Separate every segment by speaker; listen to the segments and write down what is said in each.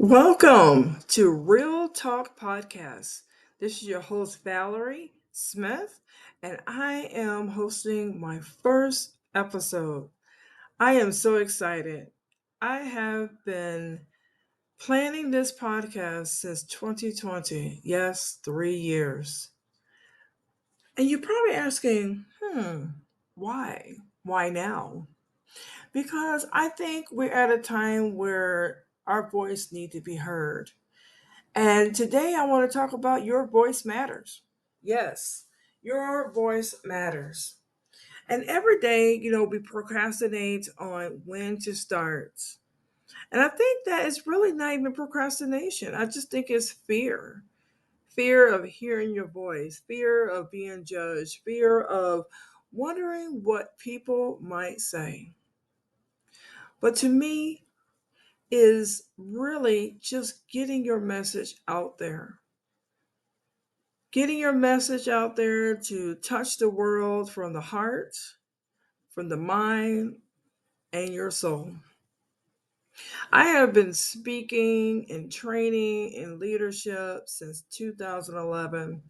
Speaker 1: Welcome to Real Talk Podcast. This is your host, Valerie Smith, and I am hosting my first episode. I am so excited. I have been planning this podcast since 2020. Yes, 3 years. And you're probably asking, why? Why now? Because I think we're at a time where our voice needs to be heard. And today I want to talk about your voice matters. Yes, your voice matters. And every day, we procrastinate on when to start. And I think that it's really not even procrastination. I just think it's fear. Fear of hearing your voice, fear of being judged, fear of wondering what people might say. But to me, is really just getting your message out there. Getting your message out there to touch the world from the heart, from the mind, and your soul. I have been speaking and training in leadership since 2011.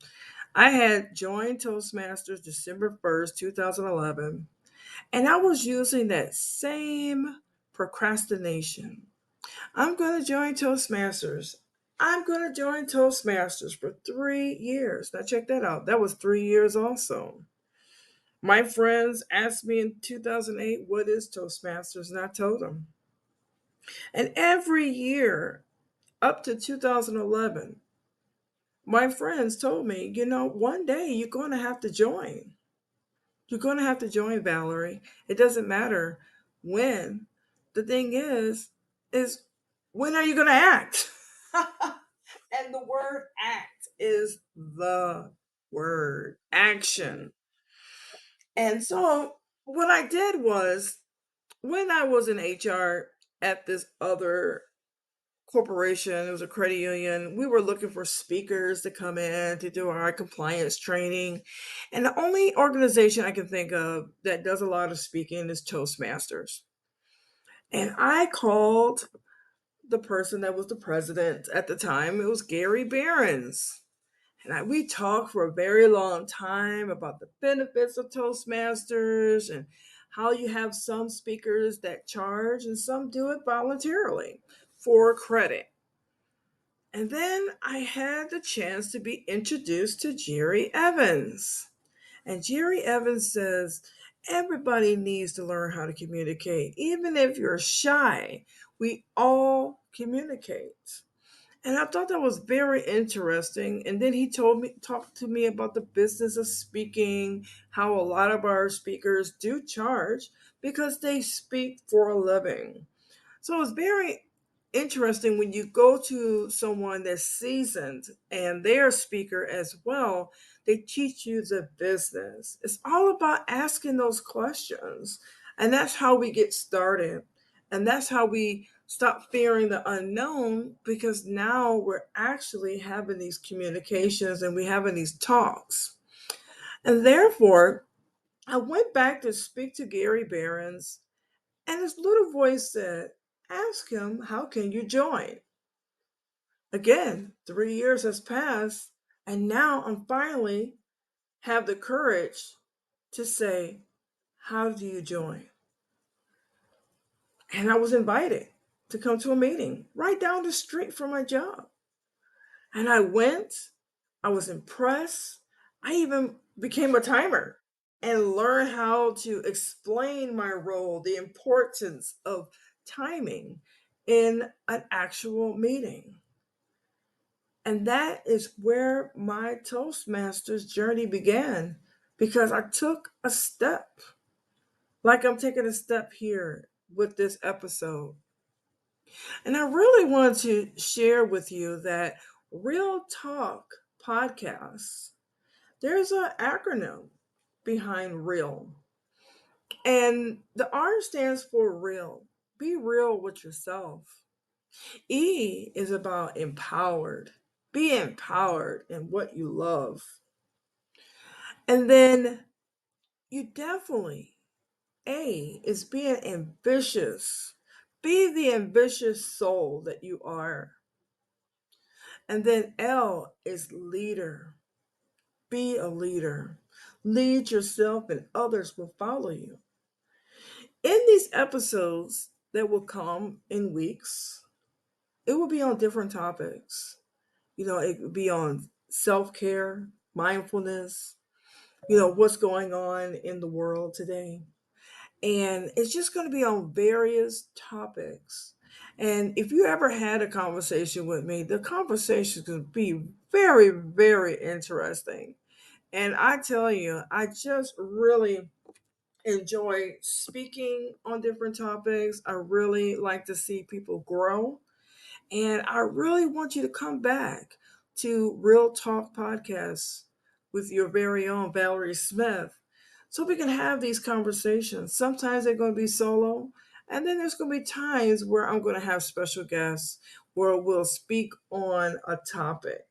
Speaker 1: I had joined Toastmasters December 1st, 2011, and I was using that same procrastination. I'm going to join Toastmasters. I'm going to join Toastmasters for 3 years. Now, check that out. That was 3 years also. My friends asked me in 2008, what is Toastmasters? And I told them. And every year up to 2011, my friends told me, one day you're going to have to join. You're going to have to join, Valerie. It doesn't matter when. The thing is when are you going to act? And the word act is the word action. And so what I did was when I was in HR at this other corporation, it was a credit union, we were looking for speakers to come in to do our compliance training. And the only organization I can think of that does a lot of speaking is Toastmasters. And I called the person that was the president at the time. It was Gary Behrens. We talked for a very long time about the benefits of Toastmasters and how you have some speakers that charge and some do it voluntarily for credit. And then I had the chance to be introduced to Jerry Evans. And Jerry Evans says, everybody needs to learn how to communicate. Even if you're shy, we all communicate. And I thought that was very interesting. And then he talked to me about the business of speaking, how a lot of our speakers do charge because they speak for a living. So it's very interesting when you go to someone that's seasoned and they're a speaker as well, they teach you the business. It's all about asking those questions. And that's how we get started. And that's how we stop fearing the unknown because now we're actually having these communications and we're having these talks. And therefore, I went back to speak to Gary Behrens and his little voice said, ask him, how can you join? Again, 3 years has passed, and now I'm finally have the courage to say, how do you join? And I was invited to come to a meeting right down the street from my job. And I went, I was impressed. I even became a timer and learned how to explain my role, the importance of timing in an actual meeting. And that is where my Toastmasters journey began because I took a step, like I'm taking a step here with this episode. And I really want to share with you that Real Talk podcasts, there's an acronym behind REAL. And the R stands for real. Be real with yourself. E is about empowered. Be empowered in what you love. And then you definitely, A is being ambitious. Be the ambitious soul that you are. And then L is leader. Be a leader. Lead yourself and others will follow you. In these episodes that will come in weeks, it will be on different topics. It would be on self care, mindfulness, what's going on in the world today. And it's just going to be on various topics. And if you ever had a conversation with me, the conversation could be very, very interesting. And I tell you, I just really enjoy speaking on different topics. I really like to see people grow. And I really want you to come back to Real Talk Podcast with your very own Valerie Smith so we can have these conversations. Sometimes they're going to be solo, and then there's going to be times where I'm going to have special guests where we'll speak on a topic.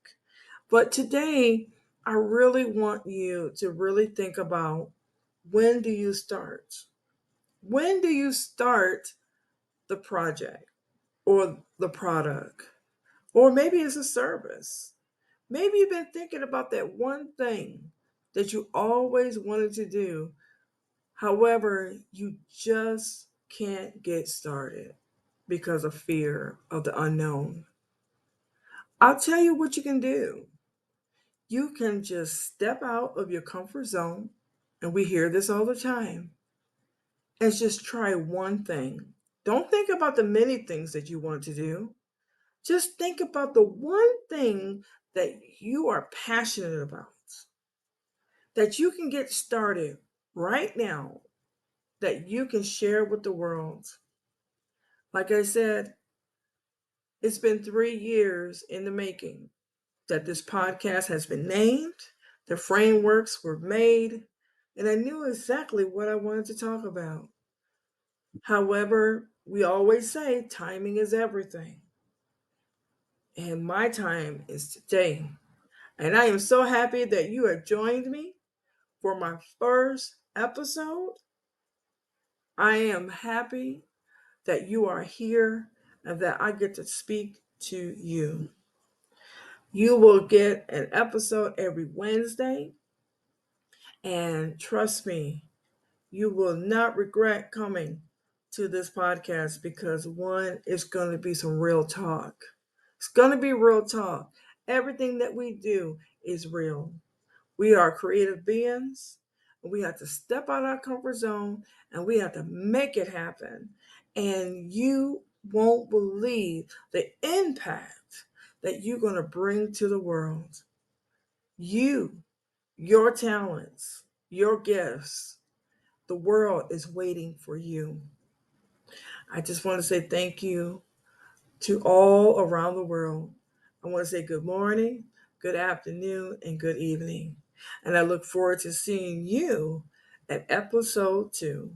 Speaker 1: But today, I really want you to really think about, when do you start? When do you start the project or the product? Or maybe it's a service. Maybe you've been thinking about that one thing that you always wanted to do. However, you just can't get started because of fear of the unknown. I'll tell you what you can do. You can just step out of your comfort zone, and we hear this all the time, and just try one thing. Don't think about the many things that you want to do. Just think about the one thing that you are passionate about, that you can get started right now, that you can share with the world. Like I said, it's been 3 years in the making that this podcast has been named, the frameworks were made, and I knew exactly what I wanted to talk about. However, we always say timing is everything, and my time is today. And I am so happy that you have joined me for my first episode. I am happy that you are here and that I get to speak to you. You will get an episode every Wednesday, and trust me, you will not regret coming to this podcast because one, it's going to be some real talk. It's going to be real talk. Everything that we do is real. We are creative beings. We have to step out of our comfort zone and we have to make it happen. And you won't believe the impact that you're going to bring to the world. You, your talents, your gifts, the world is waiting for you. I just want to say thank you to all around the world. I want to say good morning, good afternoon, and good evening. And I look forward to seeing you at episode 2.